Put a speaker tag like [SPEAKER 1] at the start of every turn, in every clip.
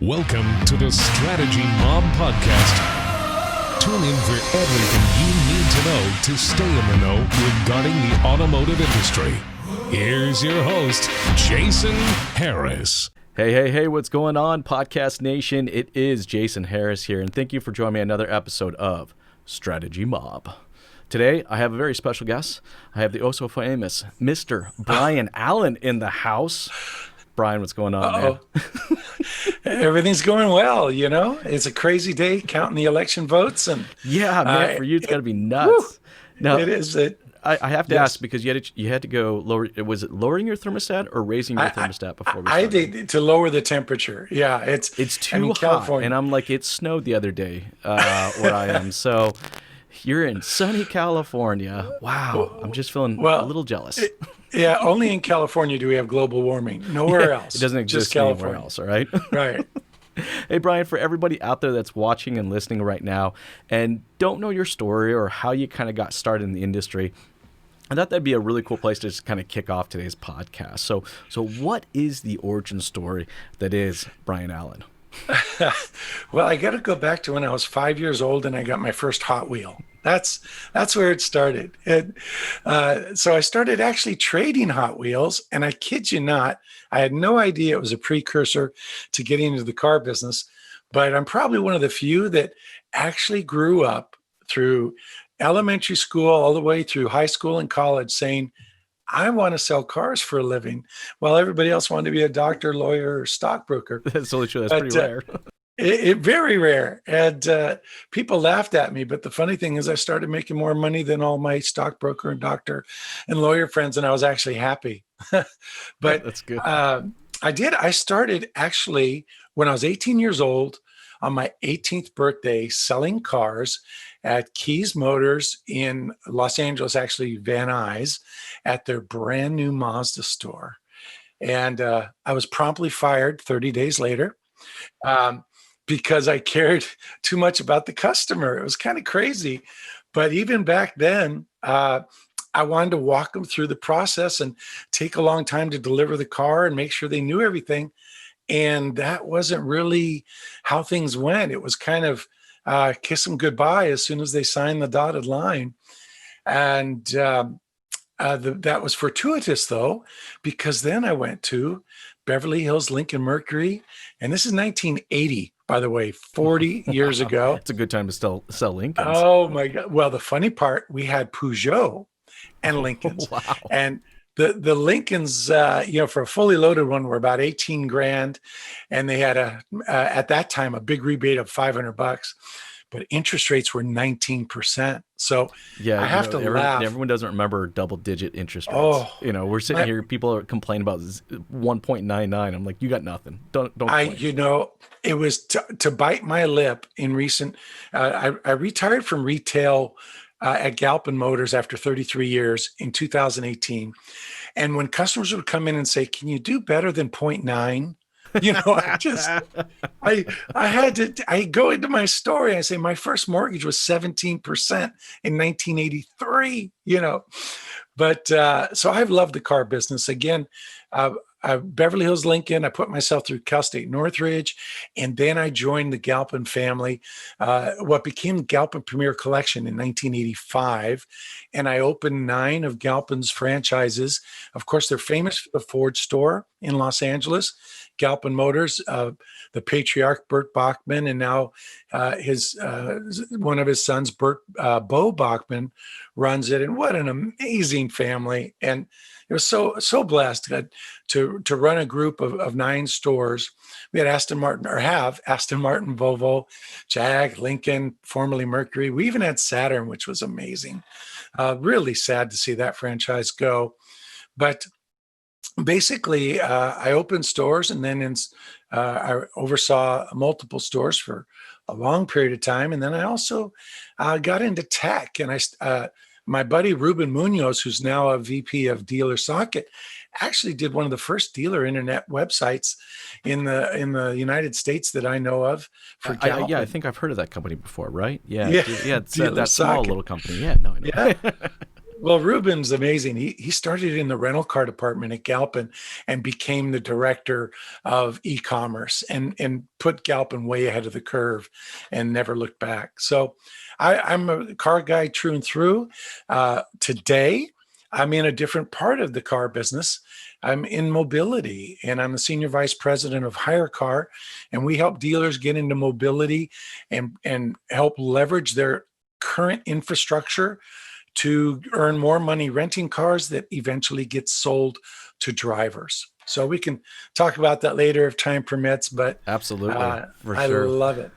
[SPEAKER 1] Welcome to the Strategy Mob Podcast. Tune in for everything you need to know to stay in the know regarding the automotive industry. Here's your host, Jason Harris.
[SPEAKER 2] Hey, what's going on, Podcast Nation? It is Jason Harris here, and thank you for joining me on another episode of Strategy Mob. Today, I have a very special guest. I have the oh-so-famous Mr. Brian Allan in the house. Brian, what's going on, man?
[SPEAKER 3] Everything's going well, you know? It's a crazy day counting the election votes. And
[SPEAKER 2] yeah, man, for you, it's got to be nuts.
[SPEAKER 3] Now, it is.
[SPEAKER 2] I have to ask, because you had to go lower. Was it lowering your thermostat or raising your thermostat before we started?
[SPEAKER 3] I did to lower the temperature. Yeah, it's
[SPEAKER 2] too hot. California. And I'm like, it snowed the other day where I am. So you're in sunny California. Wow, I'm just feeling a little jealous.
[SPEAKER 3] Yeah, only in California do we have global warming. Nowhere else.
[SPEAKER 2] It doesn't exist anywhere else, all right?
[SPEAKER 3] Right.
[SPEAKER 2] Hey, Brian, for everybody out there that's watching and listening right now and don't know your story or how you kind of got started in the industry, I thought that'd be a really cool place to just kind of kick off today's podcast. So what is the origin story that is Brian Allan?
[SPEAKER 3] Well, I got to go back to when I was 5 years old and I got my first Hot Wheel. That's where it started. So I started actually trading Hot Wheels, and I kid you not, I had no idea it was a precursor to getting into the car business, but I'm probably one of the few that actually grew up through elementary school all the way through high school and college saying, I want to sell cars for a living, while everybody else wanted to be a doctor, lawyer, or stockbroker.
[SPEAKER 2] That's totally true. That's pretty rare.
[SPEAKER 3] It very rare. And people laughed at me. But the funny thing is I started making more money than all my stockbroker and doctor and lawyer friends, and I was actually happy. But
[SPEAKER 2] that's good.
[SPEAKER 3] I started actually when I was 18 years old on my 18th birthday selling cars at Keys Motors in Los Angeles, actually Van Nuys, at their brand new Mazda store. And I was promptly fired 30 days later because I cared too much about the customer. It was kind of crazy. But even back then, I wanted to walk them through the process and take a long time to deliver the car and make sure they knew everything. And that wasn't really how things went. It was kind of kiss them goodbye as soon as they signed the dotted line. And that was fortuitous, though, because then I went to Beverly Hills Lincoln Mercury. And this is 1980, by the way, 40 years ago.
[SPEAKER 2] It's a good time to sell Lincolns.
[SPEAKER 3] Oh, my God. Well, the funny part, we had Peugeot and Lincolns.
[SPEAKER 2] Wow.
[SPEAKER 3] And the Lincolns, for a fully loaded one were about 18 grand. And they had at that time, a big rebate of $500. But interest rates were 19%. So
[SPEAKER 2] yeah,
[SPEAKER 3] I have to laugh.
[SPEAKER 2] Everyone doesn't remember double-digit interest rates.
[SPEAKER 3] Oh,
[SPEAKER 2] we're sitting here, people are complaining about 1.99. I'm like, you got nothing. Don't.
[SPEAKER 3] It was to bite my lip in recent. I retired from retail at Galpin Motors after 33 years in 2018, and when customers would come in and say, "Can you do better than 0.9?" I go into my story. I say my first mortgage was 17% in 1983, but so I've loved the car business. Again, Beverly Hills Lincoln, I put myself through Cal State Northridge, and then I joined the Galpin family, what became Galpin Premier Collection in 1985. And I opened 9 of Galpin's franchises. Of course, they're famous for the Ford store in Los Angeles, Galpin Motors, the patriarch Bert Bachman, and now one of his sons, Bo Bachman, runs it. And what an amazing family! And it was so blessed to run a group of 9 stores. We had Aston Martin, Volvo, Jag, Lincoln, formerly Mercury. We even had Saturn, which was amazing. Really sad to see that franchise go. But basically, I opened stores, and then I oversaw multiple stores for a long period of time. And then I also got into tech, and my buddy Ruben Munoz, who's now a VP of Dealer Socket, actually did one of the first dealer internet websites in the United States that I know of for Galpin.
[SPEAKER 2] I think I've heard of that company before, right? Yeah,
[SPEAKER 3] yeah.
[SPEAKER 2] It's that small
[SPEAKER 3] Socket.
[SPEAKER 2] little company. Yeah, no, I know.
[SPEAKER 3] Yeah. Well, Ruben's amazing. He started in the rental car department at Galpin and became the director of e-commerce and put Galpin way ahead of the curve and never looked back. So I'm a car guy true and through. Today, I'm in a different part of the car business. I'm in mobility, and I'm the senior vice president of Hire Car, and we help dealers get into mobility and help leverage their current infrastructure to earn more money renting cars that eventually get sold to drivers. So we can talk about that later if time permits, but
[SPEAKER 2] Absolutely, for
[SPEAKER 3] I
[SPEAKER 2] sure.
[SPEAKER 3] love it.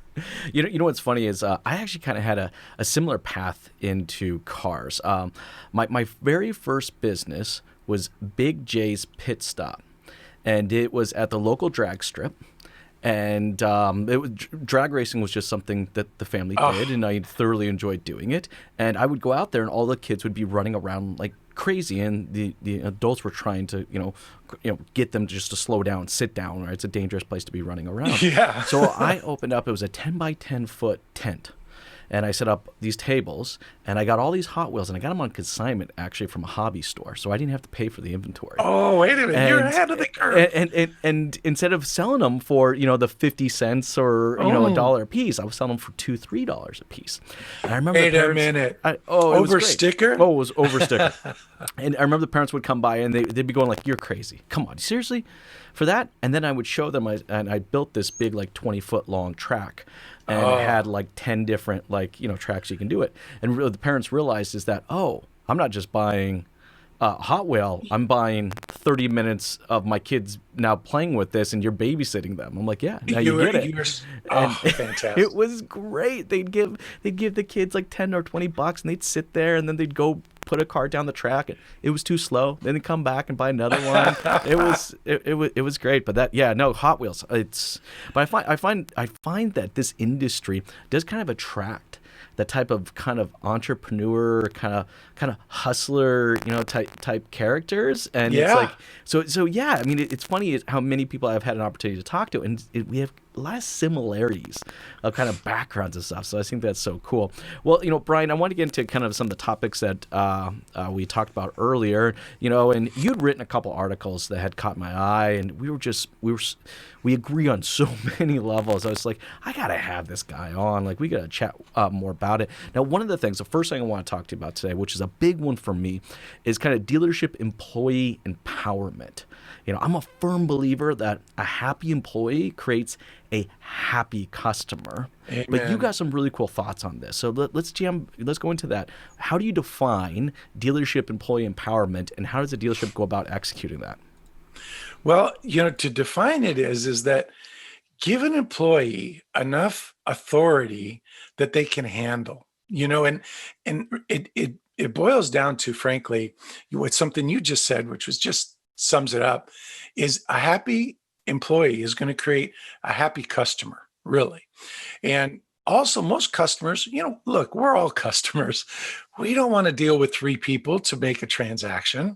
[SPEAKER 2] You know what's funny is I actually kind of had a similar path into cars. My very first business was Big J's Pit Stop, and it was at the local drag strip. And drag racing was just something that the family did, and I thoroughly enjoyed doing it. And I would go out there, and all the kids would be running around like crazy, and the adults were trying to get them just to slow down, sit down. Right, it's a dangerous place to be running around.
[SPEAKER 3] Yeah.
[SPEAKER 2] So I opened up. It was a 10 by 10 foot tent. And I set up these tables, and I got all these Hot Wheels, and I got them on consignment actually from a hobby store, so I didn't have to pay for the inventory.
[SPEAKER 3] Oh, wait a minute! You're ahead of the curve.
[SPEAKER 2] And instead of selling them for the 50 cents or $1 a piece, I was selling them for $2-3 a piece. And I remember
[SPEAKER 3] Wait a minute. Over sticker?
[SPEAKER 2] Oh, it was over sticker. And I remember the parents would come by, and they'd be going like, "You're crazy! Come on, seriously, for that?" And then I would show them, and I built this big like 20-foot long track. And it had like 10 different tracks you can do it. And really, the parents realized is that, I'm not just buying Hot Wheel. I'm buying 30 minutes of my kids now playing with this, and you're babysitting them. I'm like, yeah, now you get it.
[SPEAKER 3] Fantastic!
[SPEAKER 2] It was great. They'd give the kids like $10 or $20, and they'd sit there, and then they'd go put a car down the track, and it was too slow. Then they'd come back and buy another one. It was great. But Hot Wheels. But I find that this industry does kind of attract that type of kind of entrepreneur, kind of hustler, type characters. And it's like, so yeah, I mean, it's funny how many people I've had an opportunity to talk to, and we have a lot of similarities of kind of backgrounds and stuff. So I think that's so cool. Well, Brian, I want to get into kind of some of the topics that we talked about earlier, and you'd written a couple articles that had caught my eye, and we agree on so many levels. I was like, I got to have this guy on. Like, we got to chat more about it. Now, one of the things, the first thing I want to talk to you about today, which is a big one for me, is kind of dealership employee empowerment. I'm a firm believer that a happy employee creates a happy customer.
[SPEAKER 3] Amen.
[SPEAKER 2] But you got some really cool thoughts on this. So let's go into that. How do you define dealership employee empowerment, and how does a dealership go about executing that?
[SPEAKER 3] Well, to define it is that give an employee enough authority that they can handle, and it boils down to, frankly, what something you just said, which was just sums it up, is a happy employee is going to create a happy customer, really. And also, most customers, look, we're all customers. We don't want to deal with 3 people to make a transaction.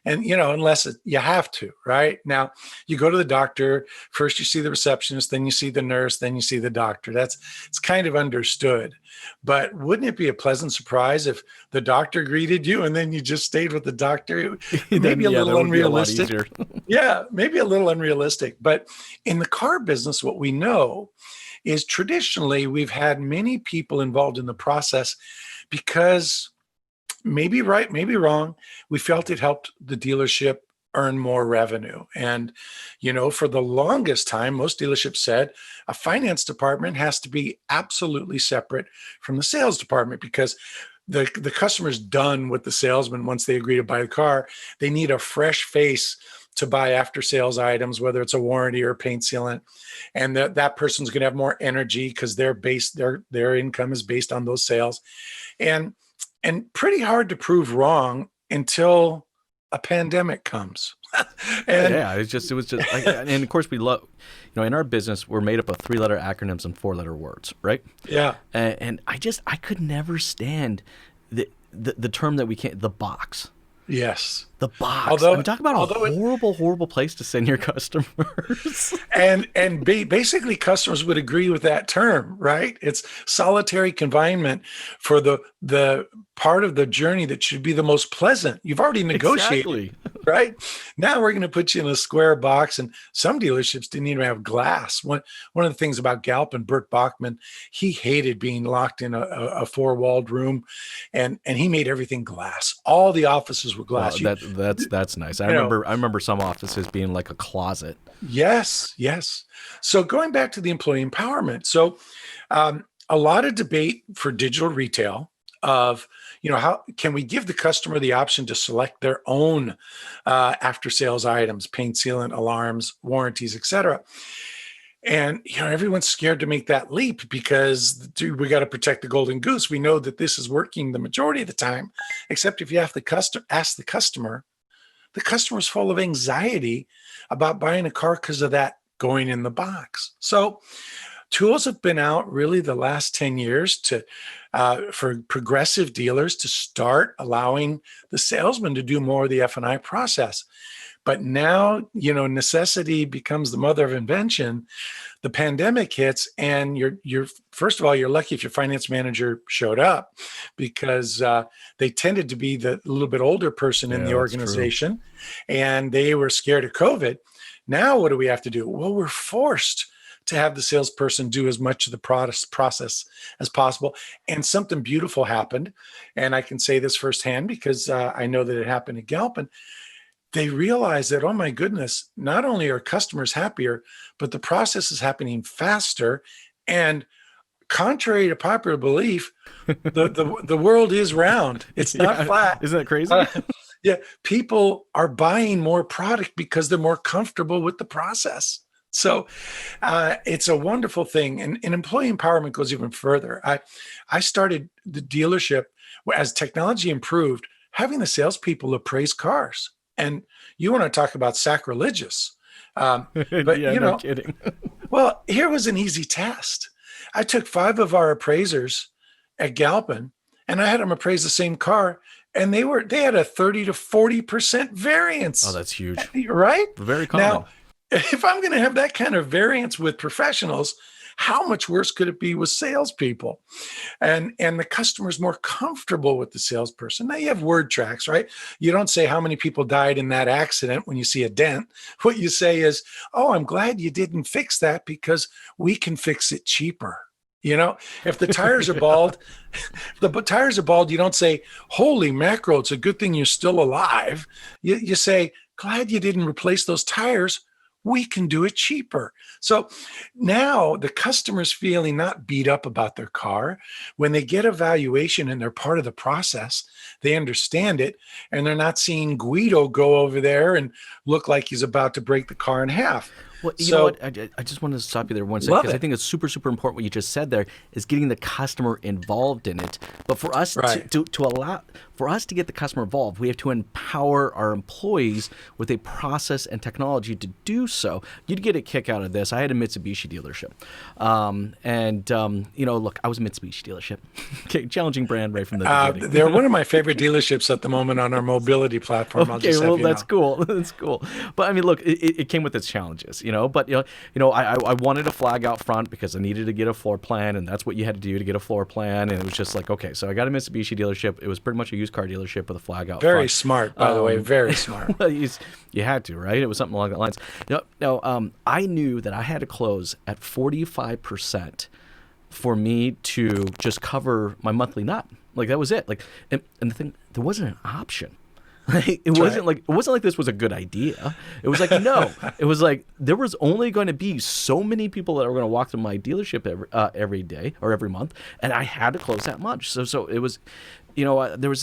[SPEAKER 3] And, unless you have to, right? Now, you go to the doctor, first you see the receptionist, then you see the nurse, then you see the doctor. It's kind of understood. But wouldn't it be a pleasant surprise if the doctor greeted you and then you just stayed with the doctor? Maybe a little unrealistic. Yeah, maybe a little unrealistic. But in the car business, what we know is traditionally we've had many people involved in the process because maybe right, maybe wrong, we felt it helped the dealership earn more revenue. And, for the longest time, most dealerships said a finance department has to be absolutely separate from the sales department because the customer's done with the salesman once they agree to buy the car. They need a fresh face to buy after sales items, whether it's a warranty or a paint sealant. And that person's going to have more energy because their income is based on those sales. And pretty hard to prove wrong until a pandemic comes.
[SPEAKER 2] It was just like, and of course we love, in our business, we're made up of 3-letter acronyms and 4-letter words, right?
[SPEAKER 3] Yeah.
[SPEAKER 2] And I could never stand the term that the box.
[SPEAKER 3] Yes.
[SPEAKER 2] The box.
[SPEAKER 3] Although,
[SPEAKER 2] I'm talking about a horrible place to send your customers.
[SPEAKER 3] and basically customers would agree with that term, right? It's solitary confinement for the part of the journey that should be the most pleasant. You've already negotiated,
[SPEAKER 2] Exactly.
[SPEAKER 3] right? Now we're going to put you in a square box, and some dealerships didn't even have glass. One of the things about Galp and Bert Bachman, he hated being locked in a four-walled room, and he made everything glass. All the offices were glass.
[SPEAKER 2] Wow, that's nice. I remember some offices being like a closet.
[SPEAKER 3] Yes. So going back to the employee empowerment, so a lot of debate for digital retail of, how can we give the customer the option to select their own after sales items, paint, sealant, alarms, warranties, etc. And everyone's scared to make that leap because we got to protect the golden goose. We know that this is working the majority of the time, except if you have to ask the customer's full of anxiety about buying a car because of that going in the box. So tools have been out really the last 10 years for progressive dealers to start allowing the salesman to do more of the F&I process. But now, necessity becomes the mother of invention. The pandemic hits, and you're first of all, you're lucky if your finance manager showed up, because they tended to be the little bit older person in the organization, and they were scared of COVID. Now, what do we have to do? Well, we're forced to have the salesperson do as much of the process as possible. And something beautiful happened. And I can say this firsthand because I know that it happened at Galpin. They realized that, oh my goodness, not only are customers happier, but the process is happening faster. And contrary to popular belief, the world is round. It's not flat.
[SPEAKER 2] Isn't that crazy?
[SPEAKER 3] Yeah, people are buying more product because they're more comfortable with the process. So it's a wonderful thing. And employee empowerment goes even further. I started the dealership as technology improved, having the salespeople appraise cars. And you want to talk about sacrilegious. But,
[SPEAKER 2] no kidding.
[SPEAKER 3] Well, here was an easy test. I took 5 of our appraisers at Galpin, and I had them appraise the same car, and they had a 30 to 40% variance.
[SPEAKER 2] Oh, that's huge.
[SPEAKER 3] Right?
[SPEAKER 2] Very common.
[SPEAKER 3] Now, if I'm going to have that kind of variance with professionals, how much worse could it be with salespeople? And the customer's more comfortable with the salesperson. Now you have word tracks, right? You don't say how many people died in that accident when you see a dent. What you say is, oh, I'm glad you didn't fix that because we can fix it cheaper. If the tires are bald, you don't say, holy mackerel, it's a good thing you're still alive. You say, glad you didn't replace those tires. We can do it cheaper. So now the customer's feeling not beat up about their car. When they get a valuation and they're part of the process, they understand it, and they're not seeing Guido go over there and look like he's about to break the car in half.
[SPEAKER 2] Well, you know what? I just wanted to stop you there one second, because I think it's super, super important what you just said there is getting the customer involved in it. But for us to get the customer involved, we have to empower our employees with a process and technology to do so. You'd get a kick out of this. I had a Mitsubishi dealership. Look, I was a Mitsubishi dealership. Okay, challenging brand right from the beginning.
[SPEAKER 3] They're one of my favorite dealerships at the moment on our mobility platform.
[SPEAKER 2] Okay, that's cool. That's cool. But I mean, look, it came with its challenges, But I wanted a flag out front because I needed to get a floor plan, and that's what you had to do to get a floor plan. And it was just like, okay, so I got a Mitsubishi dealership. It was pretty much a used car dealership with a flag out front.
[SPEAKER 3] Very smart, by the way. Very smart.
[SPEAKER 2] Well, you had to, right? It was something along that lines. I knew that I had to close at 45% for me to just cover my monthly nut. Like that was it. Like, and the thing, there wasn't an option. It wasn't like this was a good idea. It was like, no. It was like there was only going to be so many people that were going to walk through my dealership every day or every month, and I had to close that much. So it was, there was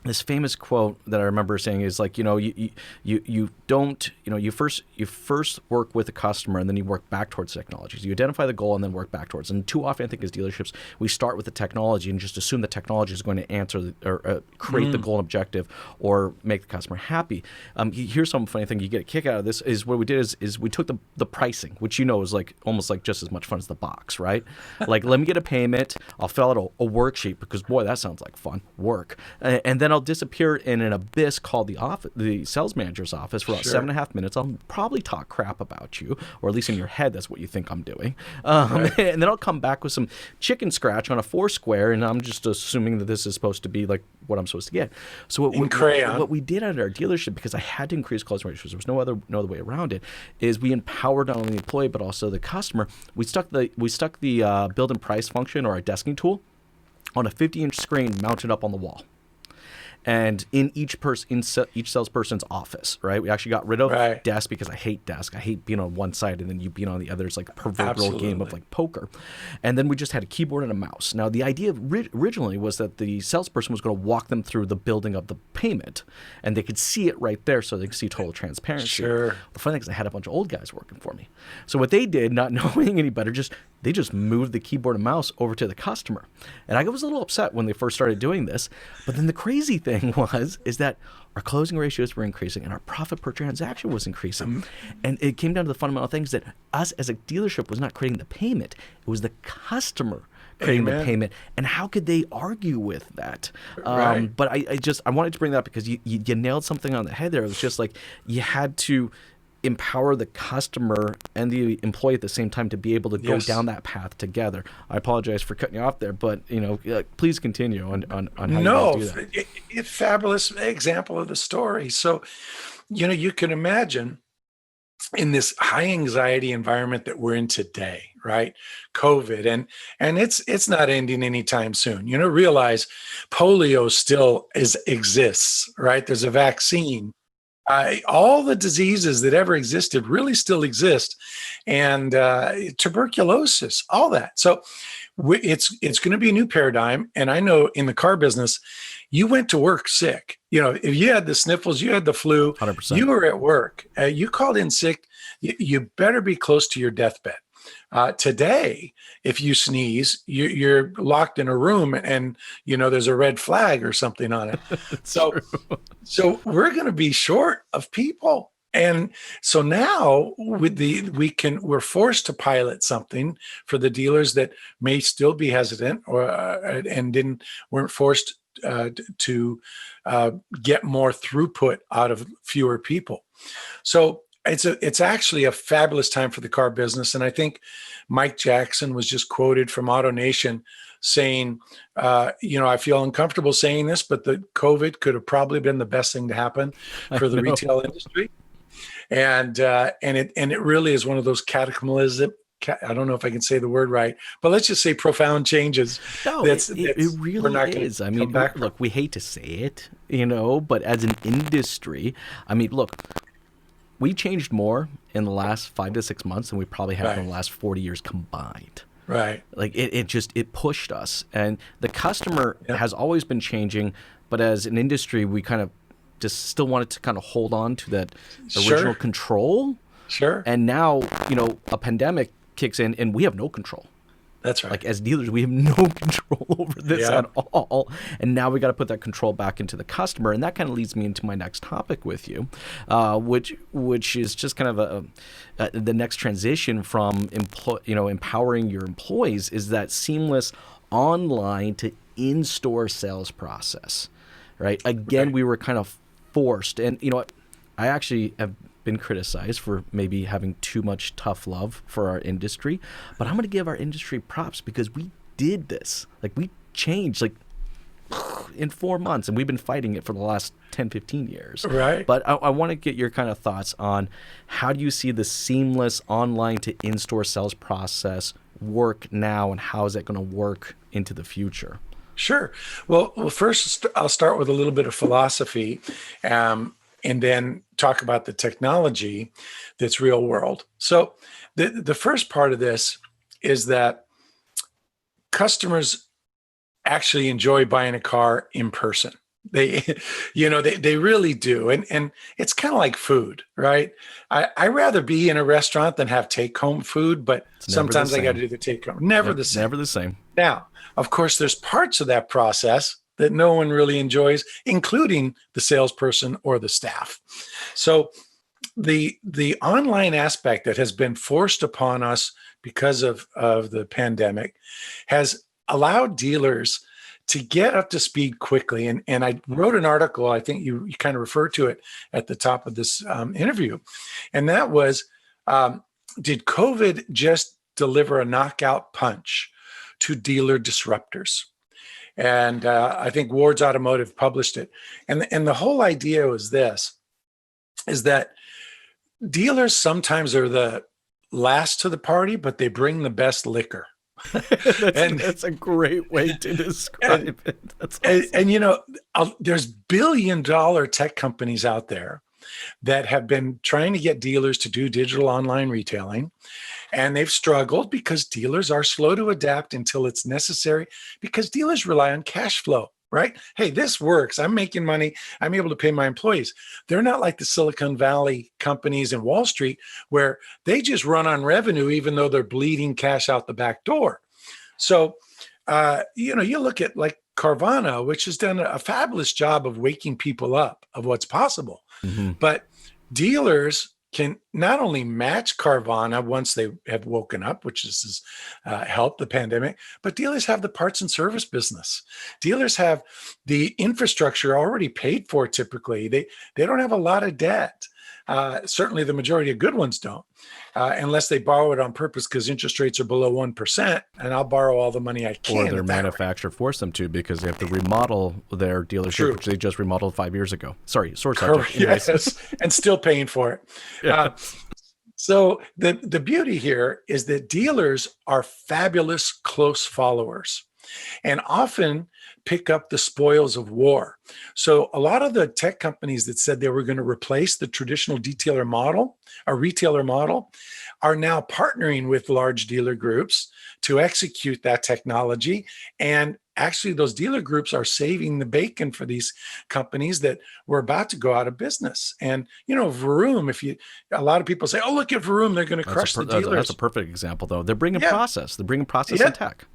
[SPEAKER 2] this famous quote that I remember saying is like, you don't, you first work with the customer and then you work back towards technologies. You identify the goal and then work back towards. And too often, I think as dealerships, we start with the technology and just assume the technology is going to answer or create the goal and objective or make the customer happy. Here's some funny thing you get a kick out of this is what we did is we took the pricing, which is like almost like just as much fun as the box, right? Like, let me get a payment. I'll fill out a worksheet because boy, that sounds like fun work. And then I'll disappear in an abyss called the sales manager's office for about 7.5 minutes. I'll probably talk crap about you, or at least in your head, that's what you think I'm doing. Right. And then I'll come back with some chicken scratch on a Foursquare, and I'm just assuming that this is supposed to be like what I'm supposed to get. So what we did at our dealership, because I had to increase closing ratios, there was no other way around it, is we empowered not only the employee but also the customer. We stuck the build and price function, or our desking tool, on a 50-inch screen mounted up on the wall. And in each salesperson's office, right? We actually got rid of desk, because I hate desk. I hate being on one side and then you being on the other. It's like a proverbial game of like poker. And then we just had a keyboard and a mouse. Now, the idea originally was that the salesperson was going to walk them through the building of the payment, and they could see it right there, so they could see total transparency.
[SPEAKER 3] Sure.
[SPEAKER 2] The funny thing is I had a bunch of old guys working for me. So what they did, not knowing any better, they just moved the keyboard and mouse over to the customer. And I was a little upset when they first started doing this. But then the crazy thing is that our closing ratios were increasing and our profit per transaction was increasing. And it came down to the fundamental things that us as a dealership was not creating the payment. It was the customer creating the payment. And how could they argue with that? But I wanted to bring that up because you nailed something on the head there. It was just like you had to empower the customer and the employee at the same time to be able to go down that path together. I apologize for cutting you off there, but please continue on how you guys do that.
[SPEAKER 3] Fabulous example of the story. So, you can imagine in this high anxiety environment that we're in today, right? COVID, and it's not ending anytime soon. Realize polio still exists, right? There's a vaccine. All the diseases that ever existed really still exist, and tuberculosis, all that. So it's going to be a new paradigm. And I know in the car business, you went to work sick. If you had the sniffles, you had the flu,
[SPEAKER 2] 100%.
[SPEAKER 3] You were at work, you called in sick, you better be close to your deathbed. Today, if you sneeze, you're locked in a room and there's a red flag or something on it. So we're going to be short of people. And so now we're forced to pilot something for the dealers that may still be hesitant and weren't forced to get more throughput out of fewer people. So it's actually a fabulous time for the car business. And I think Mike Jackson was just quoted from AutoNation saying, I feel uncomfortable saying this, but the COVID could have probably been the best thing to happen for the retail industry. And it really is one of those cataclysmic, I don't know if I can say the word right, but let's just say profound changes.
[SPEAKER 2] No, it really is. I mean, look, we hate to say it, but as an industry, look, we changed more in the last 5 to 6 months than we probably have in the last 40 years combined.
[SPEAKER 3] Right.
[SPEAKER 2] Like it pushed us, and the customer has always been changing, but as an industry, we kind of just still wanted to kind of hold on to that original control.
[SPEAKER 3] Sure.
[SPEAKER 2] And now, a pandemic kicks in and we have no control.
[SPEAKER 3] That's right.
[SPEAKER 2] Like as dealers, we have no control over this at all. And now we got to put that control back into the customer. And that kind of leads me into my next topic with you, which is just kind of the next transition from empowering your employees is that seamless online to in-store sales process, right? Again, we were kind of forced. And I actually have been criticized for maybe having too much tough love for our industry, but I'm going to give our industry props because we did this. Like we changed in 4 months, and we've been fighting it for the last 10, 15 years.
[SPEAKER 3] Right.
[SPEAKER 2] But I want to get your kind of thoughts on how do you see the seamless online to in-store sales process work now, and how is it going to work into the future?
[SPEAKER 3] Sure. Well, first I'll start with a little bit of philosophy, and then talk about the technology that's real world. So the first part of this is that customers actually enjoy buying a car in person. They, they really do. And it's kind of like food, right? I rather be in a restaurant than have take home food, but sometimes I got to do the take home. Never the same.
[SPEAKER 2] Never the same.
[SPEAKER 3] Now, of course, there's parts of that process that no one really enjoys, including the salesperson or the staff. So the online aspect that has been forced upon us because of the pandemic has allowed dealers to get up to speed quickly. And I wrote an article, I think you kind of referred to it at the top of this interview. And that was, did COVID just deliver a knockout punch to dealer disruptors? And I think Ward's Automotive published it. And the whole idea was this, is that dealers sometimes are the last to the party, but they bring the best liquor.
[SPEAKER 2] That's a great way to describe it. That's awesome.
[SPEAKER 3] And there's billion-dollar tech companies out there that have been trying to get dealers to do digital online retailing, and they've struggled because dealers are slow to adapt until it's necessary, because dealers rely on cash flow, right? Hey, this works. I'm making money. I'm able to pay my employees. They're not like the Silicon Valley companies in Wall Street where they just run on revenue, even though they're bleeding cash out the back door. So, you look at like Carvana, which has done a fabulous job of waking people up of what's possible.
[SPEAKER 2] Mm-hmm.
[SPEAKER 3] But dealers can not only match Carvana once they have woken up, which has helped the pandemic, but dealers have the parts and service business. Dealers have the infrastructure already paid for typically. They don't have a lot of debt. Certainly the majority of good ones don't, unless they borrow it on purpose because interest rates are below 1%, and I'll borrow all the money I can.
[SPEAKER 2] Or their manufacturer forced them to because they have to remodel their dealership, which they just remodeled 5 years ago. Sorry, source subject.
[SPEAKER 3] Yes, and still paying for it.
[SPEAKER 2] Yeah.
[SPEAKER 3] So the beauty here is that dealers are fabulous close followers and often pick up the spoils of war. So a lot of the tech companies that said they were going to replace the traditional retailer model are now partnering with large dealer groups to execute that technology. And actually those dealer groups are saving the bacon for these companies that were about to go out of business. And, Vroom, a lot of people say, oh, look at Vroom, they're going to crush the dealers.
[SPEAKER 2] That's a perfect example though. They're bringing process. They're bringing process and tech.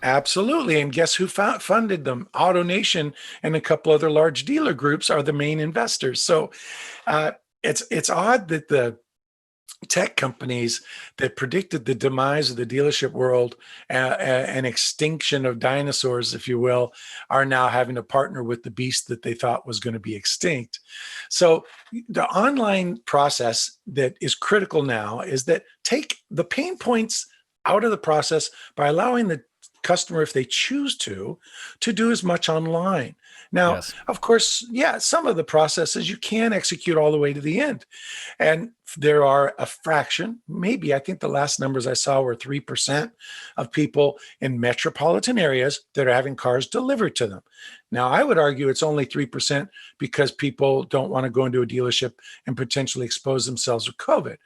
[SPEAKER 3] Absolutely. And guess who funded them? AutoNation and a couple other large dealer groups are the main investors. So it's odd that the tech companies that predicted the demise of the dealership world, an extinction of dinosaurs, if you will, are now having to partner with the beast that they thought was going to be extinct. So the online process that is critical now is that take the pain points out of the process by allowing the customer, if they choose to do as much online. Now, Of course, some of the processes you can execute all the way to the end. And there are a fraction, maybe, I think the last numbers I saw were 3% of people in metropolitan areas that are having cars delivered to them. Now, I would argue it's only 3% because people don't want to go into a dealership and potentially expose themselves with COVID.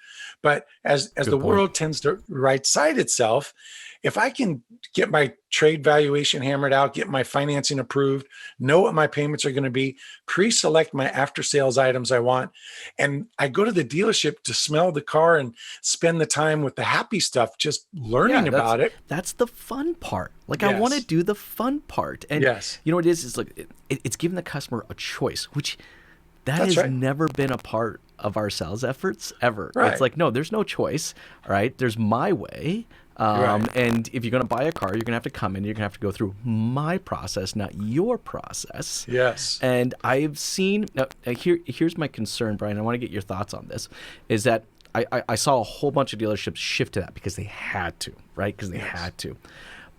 [SPEAKER 3] But as the world tends to right-side itself, if I can get my trade valuation hammered out, get my financing approved, know what my payments are going to be, pre-select my after-sales items I want, and I go to the dealership to smell the car and spend the time with the happy stuff, just learning about it.
[SPEAKER 2] That's the fun part. I want to do the fun part. And you know what it is? It's like it's giving the customer a choice, which has never been a part of our sales efforts ever.
[SPEAKER 3] Right.
[SPEAKER 2] It's like, no, there's no choice. All right, there's my way. And if you're going to buy a car, you're going to have to come in. You're going to have to go through my process, not your process.
[SPEAKER 3] Yes.
[SPEAKER 2] And I've seen here's my concern, Brian. I want to get your thoughts on this. Is that I saw a whole bunch of dealerships shift to that because they had to, right? Because they had to.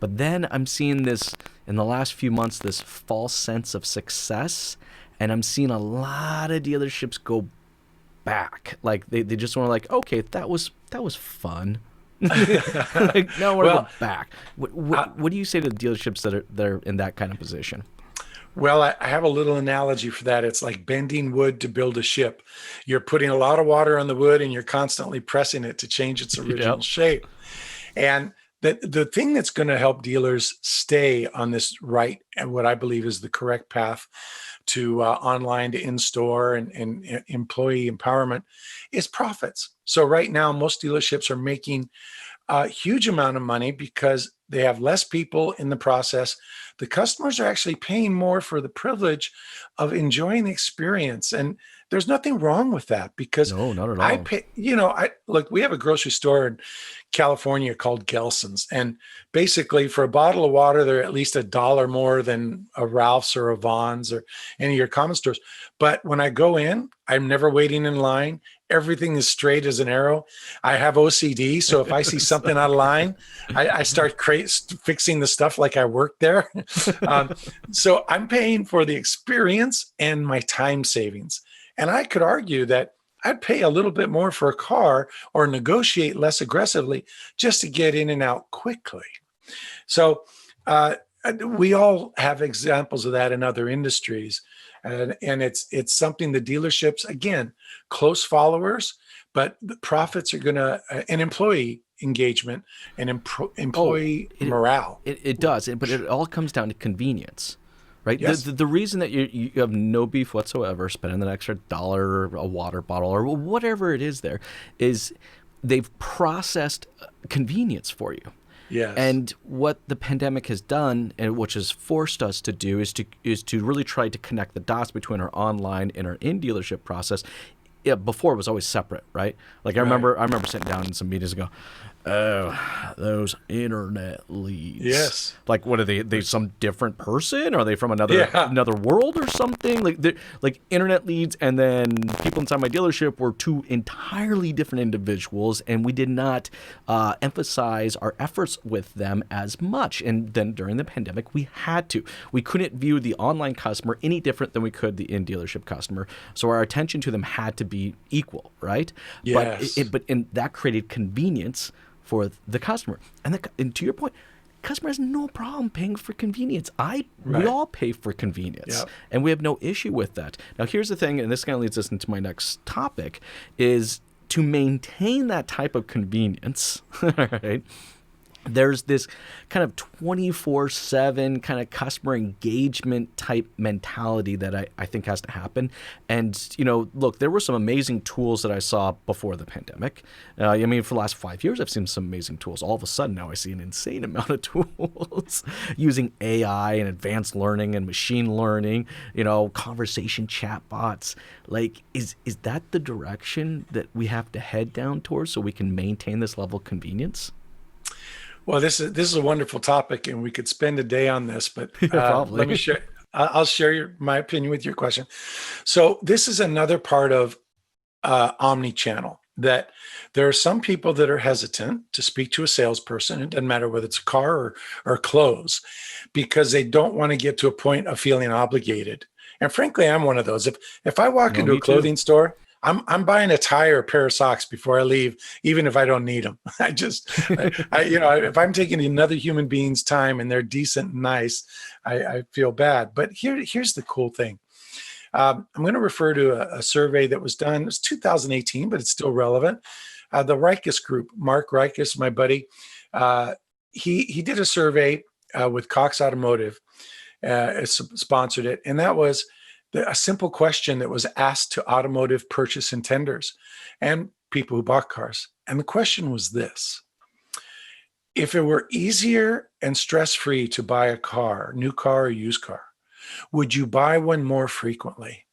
[SPEAKER 2] But then I'm seeing this in the last few months, this false sense of success, and I'm seeing a lot of dealerships go back. Like they just want to okay, that was fun. Now we're going back. What do you say to the dealerships that are in that kind of position?
[SPEAKER 3] Well, I have a little analogy for that. It's like bending wood to build a ship. You're putting a lot of water on the wood and you're constantly pressing it to change its original shape. And that the thing that's going to help dealers stay on this right and what I believe is the correct path to online to in-store and employee empowerment is profits. So right now, most dealerships are making a huge amount of money because they have less people in the process. The customers are actually paying more for the privilege of enjoying the experience. And there's nothing wrong with that because
[SPEAKER 2] No, not at
[SPEAKER 3] I
[SPEAKER 2] all.
[SPEAKER 3] pay, I look, we have a grocery store in California called Gelson's. And basically for a bottle of water, they're at least $1 more than a Ralph's or a Vaughn's or any of your common stores. But when I go in, I'm never waiting in line. Everything is straight as an arrow. I have OCD. So if I see something out of line, I start fixing the stuff like I work there. So I'm paying for the experience and my time savings. And I could argue that I'd pay a little bit more for a car or negotiate less aggressively just to get in and out quickly. So we all have examples of that in other industries. And it's something the dealerships, again, close followers, but the profits are going to, and employee engagement and employee morale.
[SPEAKER 2] It does, but it all comes down to convenience, right?
[SPEAKER 3] Yes.
[SPEAKER 2] The reason that you have no beef whatsoever spending an extra $1 a water bottle or whatever it is there is they've processed convenience for you.
[SPEAKER 3] Yes.
[SPEAKER 2] And what the pandemic has done, and which has forced us to do, is to really try to connect the dots between our online and our in-dealership process. Yeah, before it was always separate, right? Like I remember sitting down in some meetings and go, oh, those internet leads.
[SPEAKER 3] Yes.
[SPEAKER 2] Like, what are they? They some different person? Are they from another world or something? Like internet leads, and then people inside my dealership were two entirely different individuals, and we did not emphasize our efforts with them as much. And then during the pandemic, we had to. We couldn't view the online customer any different than we could the in-dealership customer. So our attention to them had to be equal, right?
[SPEAKER 3] Yes.
[SPEAKER 2] But that created convenience for the customer. And to your point, customer has no problem paying for convenience. We all pay for convenience, and we have no issue with that. Now, here's the thing, and this kind of leads us into my next topic, is to maintain that type of convenience, right? There's this kind of 24/7 kind of customer engagement type mentality that I think has to happen. And, look, there were some amazing tools that I saw before the pandemic. For the last 5 years, I've seen some amazing tools. All of a sudden now I see an insane amount of tools using AI and advanced learning and machine learning, conversation chatbots. Like, is that the direction that we have to head down towards so we can maintain this level of convenience?
[SPEAKER 3] Well, this is a wonderful topic, and we could spend a day on this. But
[SPEAKER 2] Probably.
[SPEAKER 3] let me share. I'll share my opinion with your question. So this is another part of omni-channel, that there are some people that are hesitant to speak to a salesperson. It doesn't matter whether it's a car or clothes, because they don't want to get to a point of feeling obligated. And frankly, I'm one of those. If I walk into a clothing store, I'm buying a tie or a pair of socks before I leave, even if I don't need them. If I'm taking another human being's time and they're decent and nice, I feel bad. But here's the cool thing. I'm going to refer to a survey that was done. It's 2018, but it's still relevant. The Rikus Group, Mark Rikus, my buddy, he did a survey with Cox Automotive, sponsored it, and that was a simple question that was asked to automotive purchase intenders and people who bought cars. And the question was this: if it were easier and stress-free to buy a car, new car or used car, would you buy one more frequently?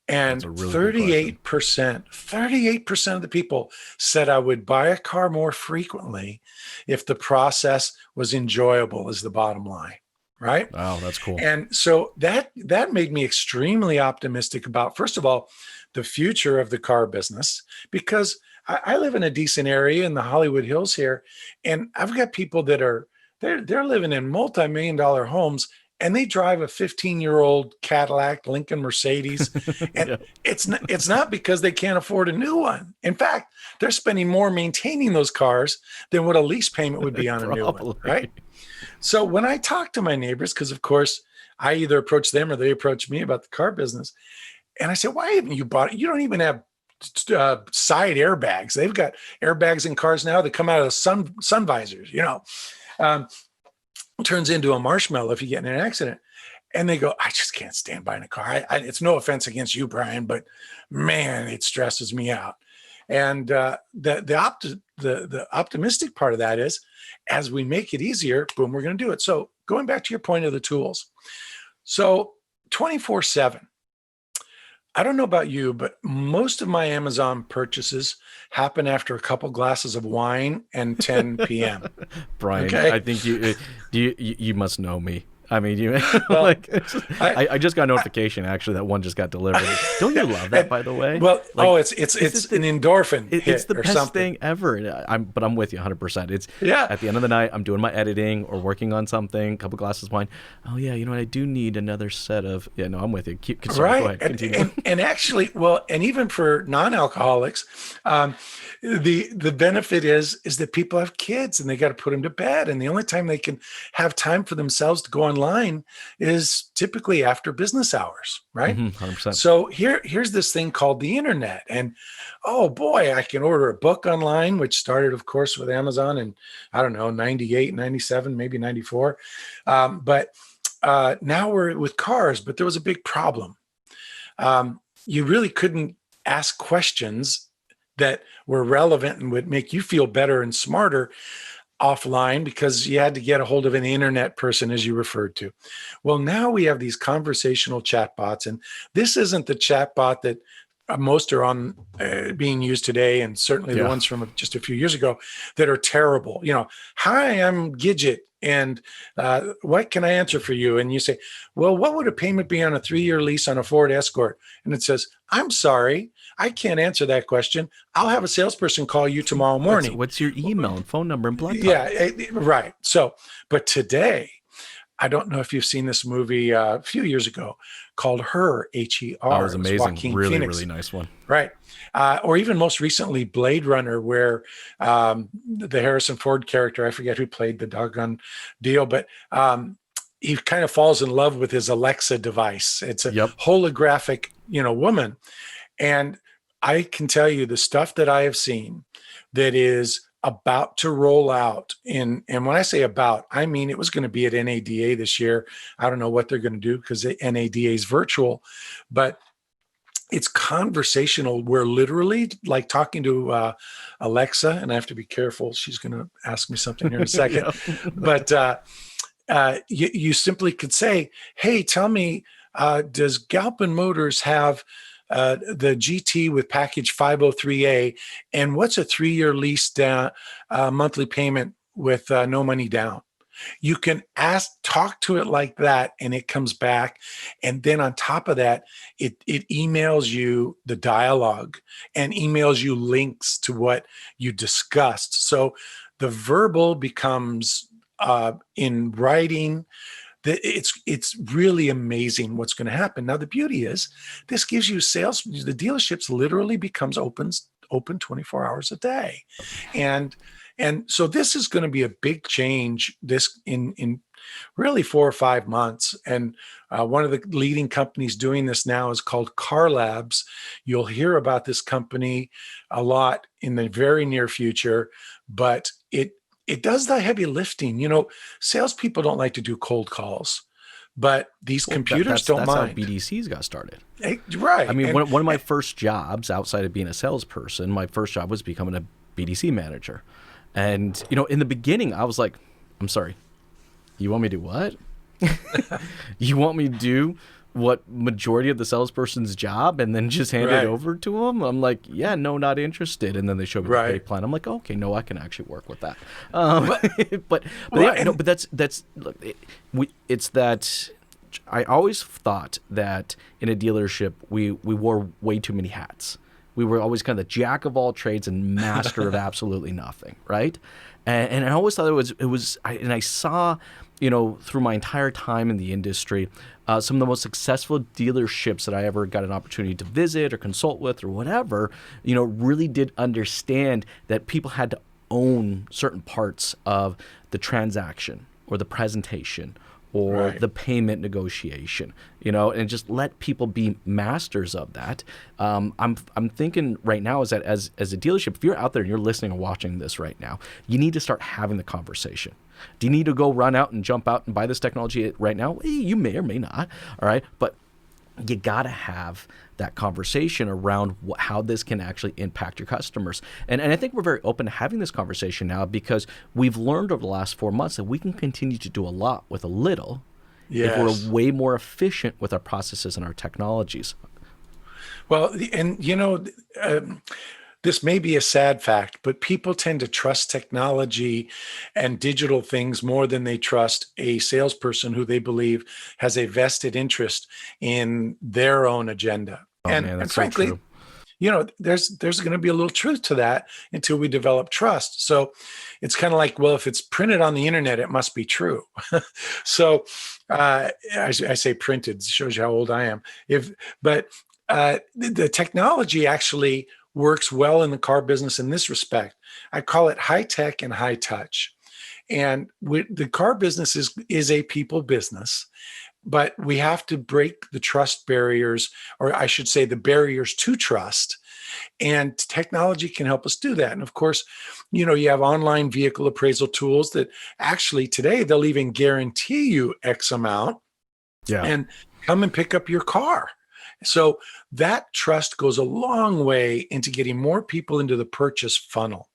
[SPEAKER 3] And really 38% of the people said I would buy a car more frequently if the process was enjoyable, is the bottom line. Right?
[SPEAKER 2] Wow, that's cool.
[SPEAKER 3] And so that made me extremely optimistic about, first of all, the future of the car business, because I live in a decent area in the Hollywood Hills here, and I've got people that they're living in multi-million-dollar homes, and they drive a 15-year-old Cadillac, Lincoln, Mercedes, and it's not because they can't afford a new one. In fact, they're spending more maintaining those cars than what a lease payment would be on a new one, right? So when I talk to my neighbors, because of course I either approach them or they approach me about the car business, and I said, why haven't you bought it? You don't even have side airbags. They've got airbags in cars now that come out of the sun visors, turns into a marshmallow if you get in an accident. And they go, I just can't stand by in a car. It's no offense against you, Brian, but man, it stresses me out. And the optimistic part of that is, as we make it easier, boom, we're going to do it. So going back to your point of the tools. So 24/7. I don't know about you, but most of my Amazon purchases happen after a couple glasses of wine and 10 p.m.
[SPEAKER 2] Brian,
[SPEAKER 3] okay?
[SPEAKER 2] I think you must know me. I mean,
[SPEAKER 3] Well,
[SPEAKER 2] like I just got a notification actually that one just got delivered. Don't you love that, by the way?
[SPEAKER 3] Well,
[SPEAKER 2] like,
[SPEAKER 3] it's an endorphin hit
[SPEAKER 2] it's the
[SPEAKER 3] or
[SPEAKER 2] best
[SPEAKER 3] something.
[SPEAKER 2] thing ever. I'm with you 100%. It's
[SPEAKER 3] Yeah.
[SPEAKER 2] At the end of the night, I'm doing my editing or working on something. A couple glasses of wine. Oh yeah, you know what? I do need another set of. Yeah, no, I'm with you. Sorry, go ahead, continue.
[SPEAKER 3] And actually, well, and even for non-alcoholics, the benefit is that people have kids and they got to put them to bed, and the only time they can have time for themselves to go online is typically after business hours, right?
[SPEAKER 2] 100%.
[SPEAKER 3] So here's this thing called the internet, and oh boy, I can order a book online, which started, of course, with Amazon in, I don't know, 98, 97, maybe 94. But now we're with cars, but there was a big problem. You really couldn't ask questions that were relevant and would make you feel better and smarter offline because you had to get a hold of an internet person, as you referred to. Well, now we have these conversational chatbots, and this isn't the chatbot that most are on being used today, and certainly the ones from just a few years ago that are terrible. Hi, I'm Gidget, and what can I answer for you? And you say, well, what would a payment be on a 3-year lease on a Ford Escort? And it says, I'm sorry, I can't answer that question. I'll have a salesperson call you tomorrow morning.
[SPEAKER 2] What's your email and phone number and blood type?
[SPEAKER 3] Yeah, right. So, but today, I don't know if you've seen this movie a few years ago called Her, H-E-R.
[SPEAKER 2] That was amazing. Really, really nice one.
[SPEAKER 3] Right. Or even most recently, Blade Runner, where the Harrison Ford character, I forget who played the doggone deal, but he kind of falls in love with his Alexa device. It's a holographic, woman. And I can tell you the stuff that I have seen that is about to roll out and when I say about, I mean it was going to be at NADA this year. I don't know what they're going to do because the NADA is virtual, but it's conversational. We're literally like talking to Alexa, and I have to be careful. She's going to ask me something here in a second. But you simply could say, hey, tell me, does Galpin Motors have the GT with package 503A, and what's a 3-year lease down, monthly payment with no money down? You can talk to it like that, and it comes back. And then on top of that, it emails you the dialogue and emails you links to what you discussed. So the verbal becomes in writing. It's really amazing what's going to happen. Now, the beauty is this gives you sales. The dealerships literally becomes open 24 hours a day. And so this is going to be a big change this in really 4 or 5 months. And one of the leading companies doing this now is called Car Labs. You'll hear about this company a lot in the very near future, but it does the heavy lifting. Salespeople don't like to do cold calls, but these computers don't mind.
[SPEAKER 2] That's how BDCs got started.
[SPEAKER 3] Right.
[SPEAKER 2] I mean, one of my first jobs outside of being a salesperson, my first job was becoming a BDC manager. And, in the beginning, I was like, I'm sorry, you want me to do what? You want me to do what majority of the salesperson's job and then just hand it over to them? I'm like, yeah, no, not interested. And then they show me the pay plan. I'm like, okay, no, I can actually work with that. It's that I always thought that in a dealership, we wore way too many hats. We were always kind of the jack of all trades and master of absolutely nothing, right? And I always thought I saw, through my entire time in the industry, some of the most successful dealerships that I ever got an opportunity to visit or consult with or whatever, really did understand that people had to own certain parts of the transaction or the presentation or
[SPEAKER 3] Right.
[SPEAKER 2] the payment negotiation, and just let people be masters of that. I'm thinking right now is that as a dealership, if you're out there and you're listening and watching this right now, you need to start having the conversation. Do you need to go run out and jump out and buy this technology right now? You may or may not. All right. But you got to have that conversation around how this can actually impact your customers. And I think we're very open to having this conversation now because we've learned over the last 4 months that we can continue to do a lot with a little if
[SPEAKER 3] Yes.
[SPEAKER 2] we're way more efficient with our processes and our technologies.
[SPEAKER 3] Well, and this may be a sad fact, but people tend to trust technology and digital things more than they trust a salesperson who they believe has a vested interest in their own agenda.
[SPEAKER 2] Oh
[SPEAKER 3] And
[SPEAKER 2] man,
[SPEAKER 3] and
[SPEAKER 2] that's so
[SPEAKER 3] frankly,
[SPEAKER 2] true.
[SPEAKER 3] there's going to be a little truth to that until we develop trust. So it's kind of like, well, if it's printed on the internet, it must be true. So I say printed, it shows you how old I am. The technology actually works well in the car business in this respect. I call it high tech and high touch. And the car business is a people business, but we have to break the trust barriers, or I should say the barriers to trust. And technology can help us do that. And of course, you have online vehicle appraisal tools that actually today they'll even guarantee you X amount
[SPEAKER 2] Yeah.
[SPEAKER 3] and come and pick up your car. So that trust goes a long way into getting more people into the purchase funnel.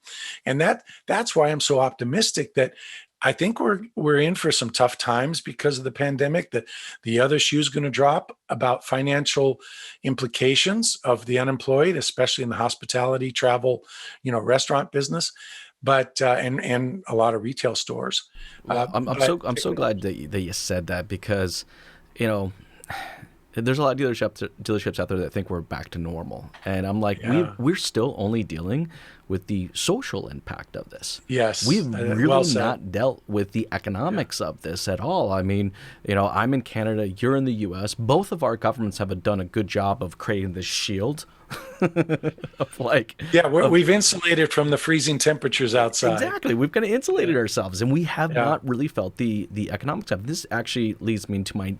[SPEAKER 3] And that's why I'm so optimistic that I think we're in for some tough times because of the pandemic. That the other shoe is going to drop about financial implications of the unemployed, especially in the hospitality, travel, restaurant business, but and a lot of retail stores.
[SPEAKER 2] Well, I'm so glad that you said that because, there's a lot of dealerships out there that think we're back to normal, and I'm like,
[SPEAKER 3] Yeah.
[SPEAKER 2] we're still only dealing with the social impact of this.
[SPEAKER 3] Yes,
[SPEAKER 2] We've
[SPEAKER 3] well
[SPEAKER 2] really
[SPEAKER 3] said.
[SPEAKER 2] not dealt with the economics of this at all. I mean, I'm in Canada, you're in the U.S. Both of our governments have done a good job of creating this shield of like,
[SPEAKER 3] Yeah, we've insulated from the freezing temperatures outside.
[SPEAKER 2] exactly. We've kind of insulated ourselves, and we have
[SPEAKER 3] Yeah.
[SPEAKER 2] not really felt the economics of this. Actually leads me to my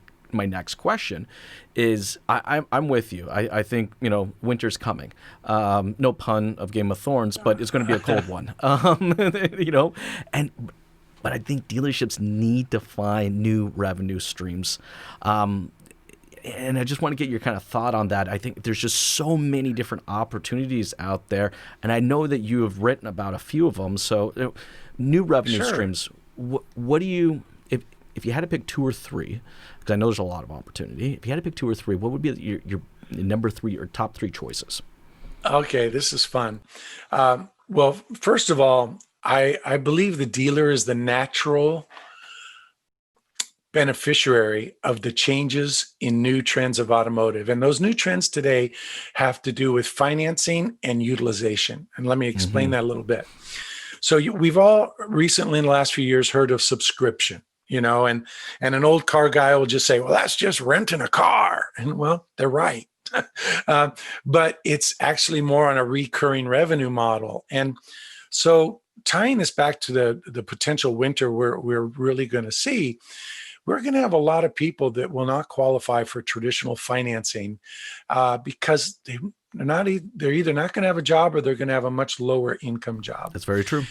[SPEAKER 2] next question is I'm with you. I think, winter's coming. No pun of Game of Thrones, but it's going to be a cold one. But I think dealerships need to find new revenue streams. And I just want to get your kind of thought on that. I think there's just so many different opportunities out there, and I know that you have written about a few of them. So, new revenue
[SPEAKER 3] Sure.
[SPEAKER 2] streams. What do you, if you had to pick two or three, because I know there's a lot of opportunity. If you had to pick two or three, what would be your number three or top three choices?
[SPEAKER 3] Okay, this is fun. Well, first of all, I believe the dealer is the natural beneficiary of the changes in new trends of automotive. And those new trends today have to do with financing and utilization. And let me explain that a little bit. So we've all recently in the last few years heard of subscription, and an old car guy will just say, well, that's just renting a car. And well, they're right. But it's actually more on a recurring revenue model. And so tying this back to the potential winter we're really going to see, we're going to have a lot of people that will not qualify for traditional financing because they're either not going to have a job or they're going to have a much lower income job.
[SPEAKER 2] That's very true.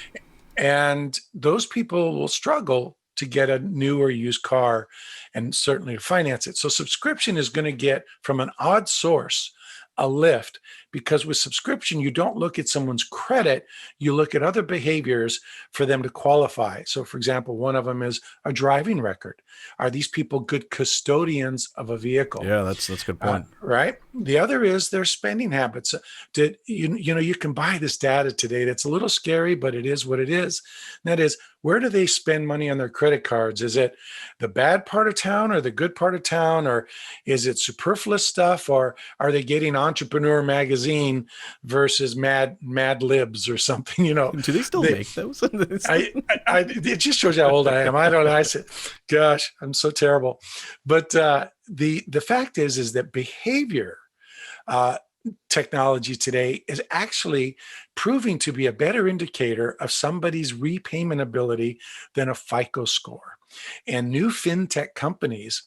[SPEAKER 3] And those people will struggle to get a new or used car and certainly to finance it. So subscription is going to get from an odd source a lift because with subscription, you don't look at someone's credit, you look at other behaviors for them to qualify. So for example, one of them is a driving record. Are these people good custodians of a vehicle?
[SPEAKER 2] Yeah, that's a good point.
[SPEAKER 3] Right. The other is their spending habits. You can buy this data today. That's a little scary, but it is what it is. And that is, where do they spend money on their credit cards? Is it the bad part of town or the good part of town, or is it superfluous stuff, or are they getting Entrepreneur magazine versus Mad Libs or something?
[SPEAKER 2] Do they still make those?
[SPEAKER 3] It just shows you how old I am. I don't know. I said, gosh, I'm so terrible. But the fact is that behavior technology today is actually proving to be a better indicator of somebody's repayment ability than a FICO score. And new fintech companies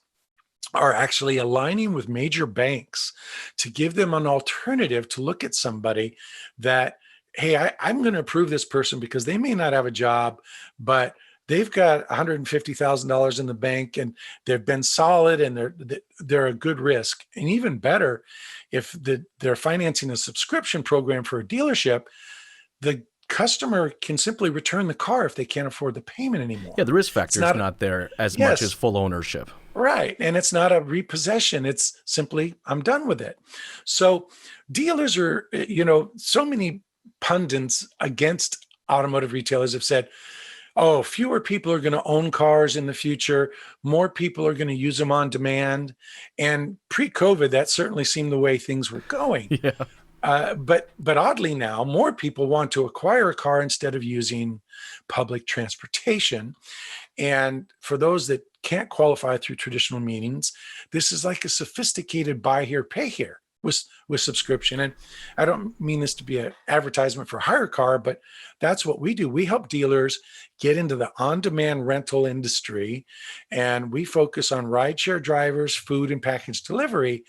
[SPEAKER 3] are actually aligning with major banks to give them an alternative to look at somebody that, hey, I'm going to approve this person because they may not have a job, but they've got $150,000 in the bank and they've been solid and they're a good risk. And even better, if they're financing a subscription program for a dealership, the customer can simply return the car if they can't afford the payment anymore.
[SPEAKER 2] Yeah, the risk factor is not there as much as full ownership.
[SPEAKER 3] Right. And it's not a repossession. It's simply, I'm done with it. So dealers are, so many pundits against automotive retailers have said, oh, fewer people are going to own cars in the future. More people are going to use them on demand. And pre-COVID, that certainly seemed the way things were going.
[SPEAKER 2] Yeah.
[SPEAKER 3] But oddly now, more people want to acquire a car instead of using public transportation. And for those that can't qualify through traditional means, this is like a sophisticated buy here, pay here with subscription. And I don't mean this to be an advertisement for Hire Car, but that's what we do. We help dealers get into the on-demand rental industry, and we focus on rideshare drivers, food, and package delivery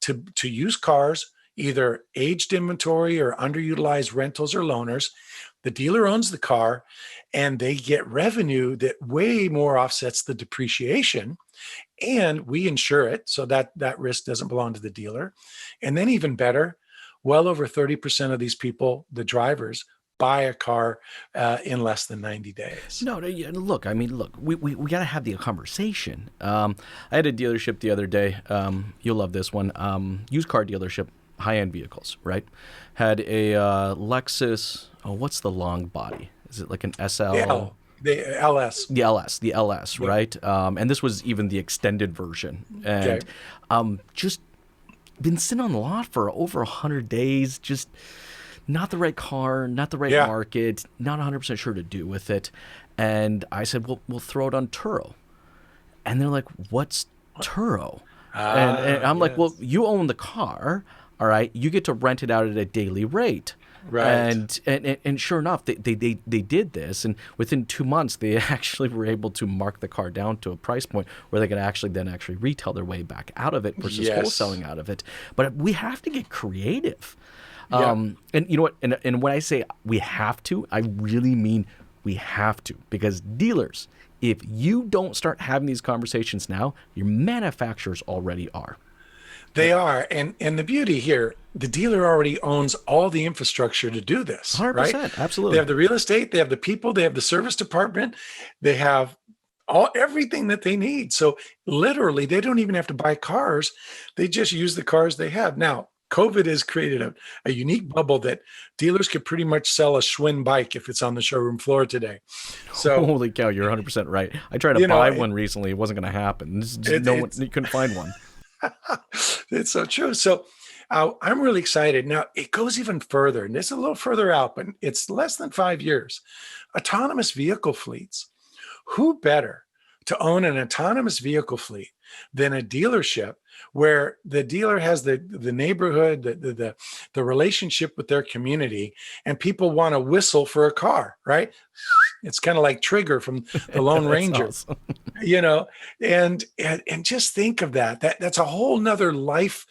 [SPEAKER 3] to use cars, either aged inventory or underutilized rentals or loaners. The dealer owns the car and they get revenue that way more offsets the depreciation, and we insure it so that risk doesn't belong to the dealer. And then even better, well over 30% of these people, the drivers, buy a car in less than 90 days.
[SPEAKER 2] No, look, we got to have the conversation. I had a dealership the other day. You'll love this one. Used car dealership, high-end vehicles, right? Had a Lexus. Oh, what's the long body? Is it like an SL?
[SPEAKER 3] The LS.
[SPEAKER 2] The LS, yeah. Right? And this was even the extended version. And just been sitting on the lot for over 100 days, just not the right car, not the right market, not 100% sure to do with it. And I said, well, we'll throw it on Turo. And they're like, what's Turo? And I'm like, well, you own the car, all right? You get to rent it out at a daily rate. Right. And sure enough, they did this, and within 2 months, they actually were able to mark the car down to a price point where they could actually retail their way back out of it versus wholesaling out of it. But we have to get creative. And you know what? And when I say we have to, I really mean we have to, because dealers, if you don't start having these conversations now, your manufacturers already are.
[SPEAKER 3] They are. And the beauty here, the dealer already owns all the infrastructure to do this.
[SPEAKER 2] 100%,
[SPEAKER 3] right?
[SPEAKER 2] Absolutely.
[SPEAKER 3] They have the real estate, they have the people, they have the service department, they have everything that they need. So literally, they don't even have to buy cars. They just use the cars they have. Now, COVID has created a unique bubble that dealers could pretty much sell a Schwinn bike if it's on the showroom floor today. So
[SPEAKER 2] holy cow, you're 100% right. I tried to buy one recently. It wasn't going to happen. You couldn't find one.
[SPEAKER 3] It's so true. So I'm really excited. Now, it goes even further, and it's a little further out, but it's less than 5 years. Autonomous vehicle fleets. Who better to own an autonomous vehicle fleet than a dealership where the dealer has the neighborhood, the relationship with their community, and people want to whistle for a car, right? It's kind of like Trigger from the Lone Ranger,
[SPEAKER 2] awesome.
[SPEAKER 3] And just think of that. That's a whole nother life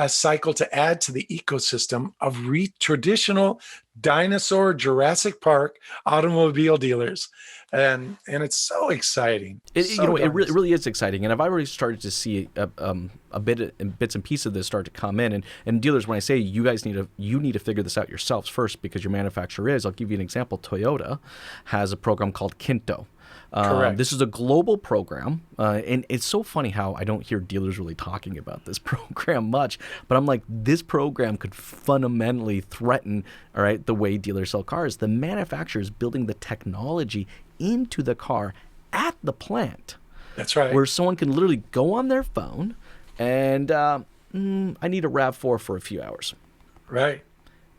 [SPEAKER 3] cycle to add to the ecosystem of traditional dinosaur Jurassic Park automobile dealers. And it's so exciting.
[SPEAKER 2] It really is exciting. And I've already started to see a bits and pieces of this start to come in. And dealers, when I say you guys need to figure this out yourselves first, because your manufacturer is. I'll give you an example. Toyota has a program called Kinto.
[SPEAKER 3] Correct.
[SPEAKER 2] This is a global program, and it's so funny how I don't hear dealers really talking about this program much, but I'm like, this program could fundamentally threaten, all right, the way dealers sell cars. The manufacturer is building the technology into the car at the plant.
[SPEAKER 3] That's right.
[SPEAKER 2] Where someone can literally go on their phone and, I need a RAV4 for a few hours.
[SPEAKER 3] Right.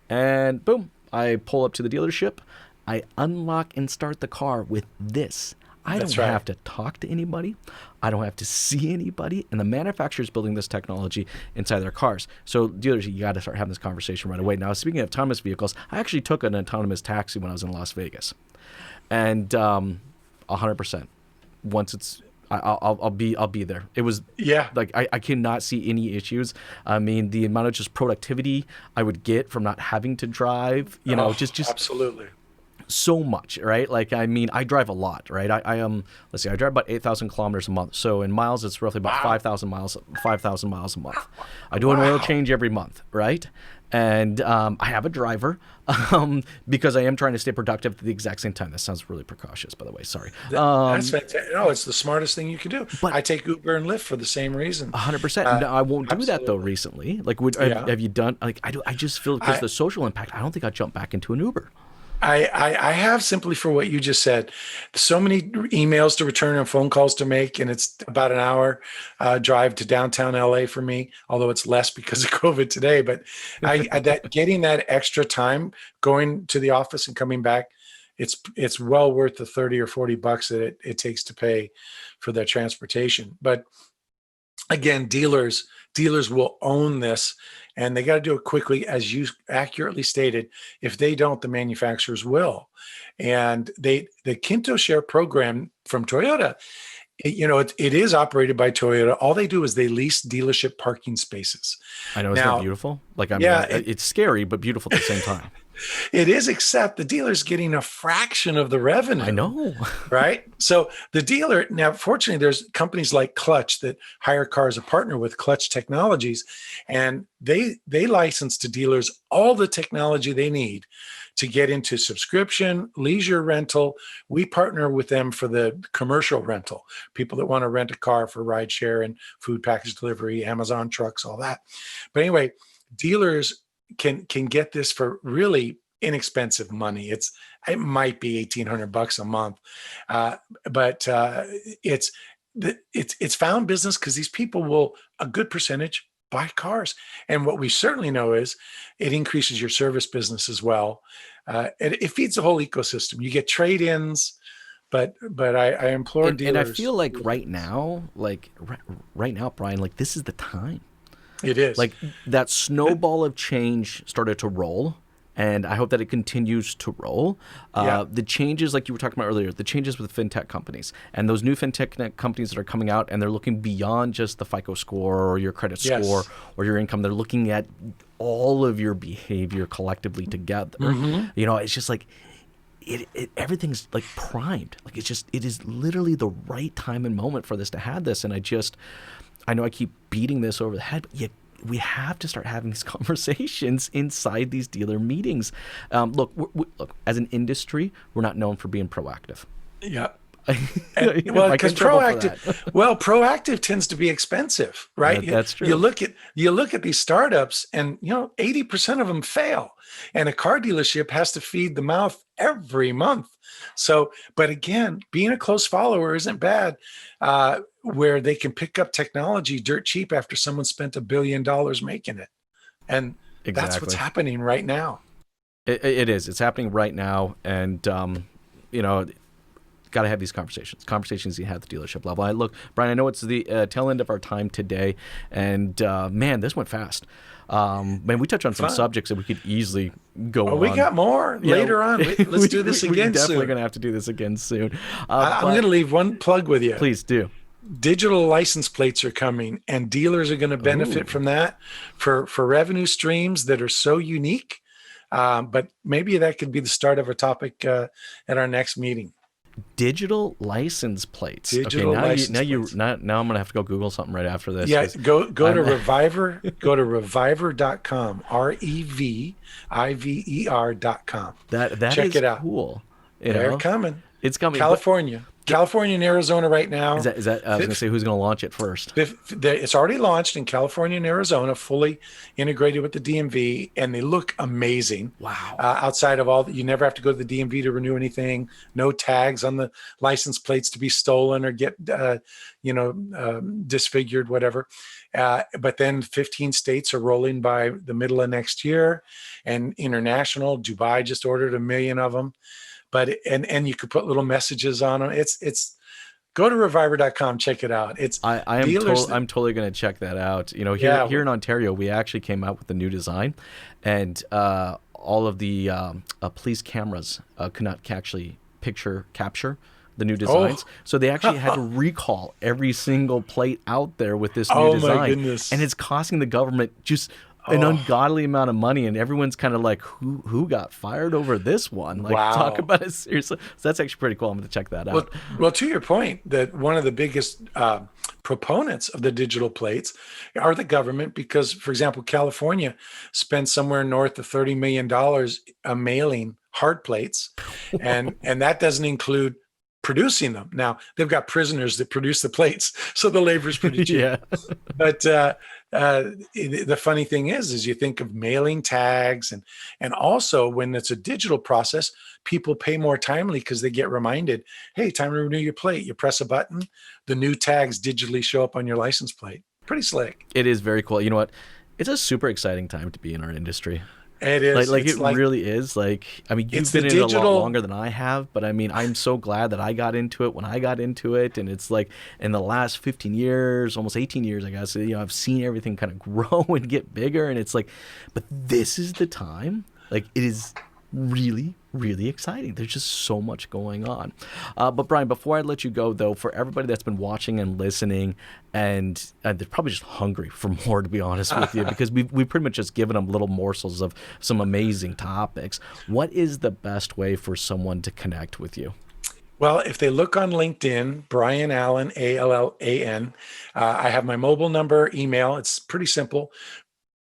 [SPEAKER 2] And boom, I pull up to the dealership. I unlock and start the car with this. I don't have to talk to anybody. I don't have to see anybody. And the manufacturer's building this technology inside their cars. So dealers, you got to start having this conversation right away. Now, speaking of autonomous vehicles, I actually took an autonomous taxi when I was in Las Vegas. And 100%. Once it's, I'll be there. It was like I cannot see any issues. I mean, the amount of just productivity I would get from not having to drive, just
[SPEAKER 3] absolutely.
[SPEAKER 2] So much, right? Like, I mean, I drive a lot, right? I let's see, I drive about 8,000 kilometers a month. So in miles, it's roughly about 5,000 miles a month. I do an oil change every month, right? And I have a driver because I am trying to stay productive at the exact same time. That sounds really precautious, by the way. Sorry.
[SPEAKER 3] That's fantastic. No, it's the smartest thing you can do. But I take Uber and Lyft for the same reason.
[SPEAKER 2] 100%. No, I won't do that though. Recently, like, have you done? Like, I just feel because the social impact. I don't think I'd jump back into an Uber.
[SPEAKER 3] I have, simply for what you just said. So many emails to return and phone calls to make, and it's about an hour drive to downtown LA for me, although it's less because of COVID today. But getting that extra time going to the office and coming back, it's well worth the $30 or $40 that it takes to pay for their transportation. But again, dealers will own this, and they got to do it quickly, as you accurately stated. If they don't, the manufacturers will. And the Kinto Share program from Toyota, it is operated by Toyota. All they do is they lease dealership parking spaces.
[SPEAKER 2] I know, isn't that beautiful? Like, I mean, it's scary, but beautiful at the same time.
[SPEAKER 3] It is, except the dealer's getting a fraction of the revenue.
[SPEAKER 2] I know.
[SPEAKER 3] Right? So the dealer, now, fortunately, there's companies like Clutch that hire cars, a partner with Clutch Technologies, and they license to dealers all the technology they need to get into subscription, leisure rental. We partner with them for the commercial rental, people that want to rent a car for ride share and food package delivery, Amazon trucks, all that. But anyway, dealers can get this for really inexpensive money. It might be $1,800 a month, but it's found business because these people will, a good percentage, buy cars. And what we certainly know is it increases your service business as well. It feeds the whole ecosystem. You get trade-ins, but I implore dealers.
[SPEAKER 2] And I feel like right now, Brian, like, this is the time.
[SPEAKER 3] It is.
[SPEAKER 2] Like, that snowball of change started to roll, and I hope that it continues to roll. The changes, like you were talking about earlier, the changes with fintech companies and those new fintech companies that are coming out, and they're looking beyond just the FICO score or your credit score or your income. They're looking at all of your behavior collectively together. Mm-hmm. It's just like everything's like primed. Like, it is literally the right time and moment for this to have this. And I know I keep beating this over the head, but we have to start having these conversations inside these dealer meetings. Look, as an industry, we're not known for being proactive.
[SPEAKER 3] Yeah. Because proactive tends to be expensive, right?
[SPEAKER 2] That's true.
[SPEAKER 3] You look at these startups, and 80% of them fail, and a car dealership has to feed the mouth every month. So, but again, being a close follower isn't bad, where they can pick up technology dirt cheap after someone spent $1 billion making it, and that's what's happening right now.
[SPEAKER 2] It is. It's happening right now, and got to have these conversations you have at the dealership level. Look, Brian, I know it's the tail end of our time today, and man, this went fast. Man, we touched on some subjects that we could easily go on.
[SPEAKER 3] We got more later on. Let's do this again soon.
[SPEAKER 2] We're definitely going to have to do this again soon.
[SPEAKER 3] I'm going to leave one plug with you.
[SPEAKER 2] Please do.
[SPEAKER 3] Digital license plates are coming, and dealers are going to benefit from that for revenue streams that are so unique. But maybe that could be the start of a topic at our next meeting.
[SPEAKER 2] Digital license plates. Now I'm gonna have to go Google something right after this.
[SPEAKER 3] Yeah, go to Reviver. Go to reviver.com. REVIVER.com.
[SPEAKER 2] Check
[SPEAKER 3] it out.
[SPEAKER 2] Cool.
[SPEAKER 3] They're coming.
[SPEAKER 2] It's coming.
[SPEAKER 3] California and Arizona right now.
[SPEAKER 2] Is that? I was going to say, who's going to launch it first?
[SPEAKER 3] It's already launched in California and Arizona, fully integrated with the DMV, and they look amazing.
[SPEAKER 2] Wow!
[SPEAKER 3] Outside of all, you never have to go to the DMV to renew anything. No tags on the license plates to be stolen or get, disfigured, whatever. But then 15 states are rolling by the middle of next year, and international. Dubai just ordered 1 million of them. but and you could put little messages on them. It's go to reviver.com, check it out. It's
[SPEAKER 2] I'm totally going to check that out. Here in Ontario, we actually came out with a new design, and all of the police cameras could not actually capture the new designs. So they actually had to recall every single plate out there with this new design.
[SPEAKER 3] My goodness.
[SPEAKER 2] And it's costing the government just an ungodly amount of money, and everyone's kind of like, who got fired over this one? Like, talk about it seriously. So that's actually pretty cool. I'm going to check that out.
[SPEAKER 3] Well, to your point, that one of the biggest proponents of the digital plates are the government, because, for example, California spends somewhere north of $30 million mailing hard plates, and that doesn't include producing them. Now, they've got prisoners that produce the plates, so the labor is pretty cheap.
[SPEAKER 2] Yeah.
[SPEAKER 3] But the funny thing is you think of mailing tags, and also when it's a digital process, people pay more timely because they get reminded, hey, time to renew your plate. You press a button, the new tags digitally show up on your license plate. Pretty slick.
[SPEAKER 2] It is very cool. You know what? It's a super exciting time to be in our industry.
[SPEAKER 3] It is.
[SPEAKER 2] It really is. Like, I mean, you've been in it a lot longer than I have, but I mean, I'm so glad that I got into it when I got into it. And it's like in the last 15 years, almost 18 years, I guess, I've seen everything kind of grow and get bigger. And it's like, but this is the time. Like, it is really, really exciting. There's just so much going on. But Brian, before I let you go, though, for everybody that's been watching and listening, and they're probably just hungry for more, to be honest with you, because we've pretty much just given them little morsels of some amazing topics. What is the best way for someone to connect with you?
[SPEAKER 3] Well, if they look on LinkedIn, Brian Allan, Allan, I have my mobile number, email. It's pretty simple.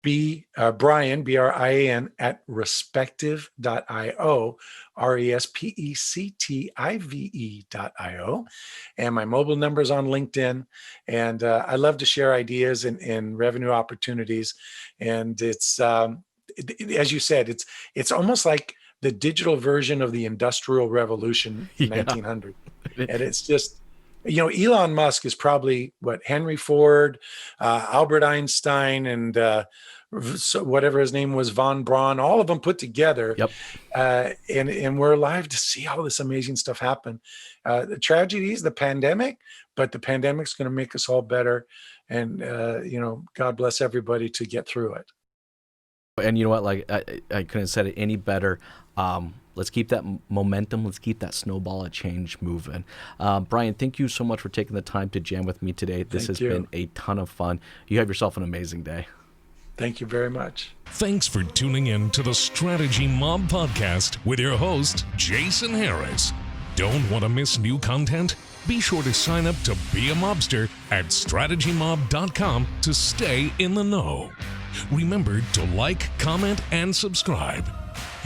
[SPEAKER 3] Brian, Brian, at respective.io, respective.io. And my mobile number is on LinkedIn. And I love to share ideas and revenue opportunities. And it's, as you said, it's almost like the digital version of the Industrial Revolution in 1900. And it's just, Elon Musk is probably Henry Ford, Albert Einstein, and so whatever his name was, von Braun, all of them put together.
[SPEAKER 2] Yep.
[SPEAKER 3] And we're alive to see all this amazing stuff happen. The tragedy is the pandemic, but the pandemic's going to make us all better. And, God bless everybody to get through it.
[SPEAKER 2] And you know what? Like, I couldn't have said it any better. Let's keep that momentum. Let's keep that snowball of change moving. Brian, thank you so much for taking the time to jam with me today. This has been a ton of fun. You have yourself an amazing day.
[SPEAKER 3] Thank you very much.
[SPEAKER 1] Thanks for tuning in to the Strategy Mob podcast with your host, Jason Harris. Don't want to miss new content? Be sure to sign up to be a mobster at strategymob.com to stay in the know. Remember to like, comment, and subscribe.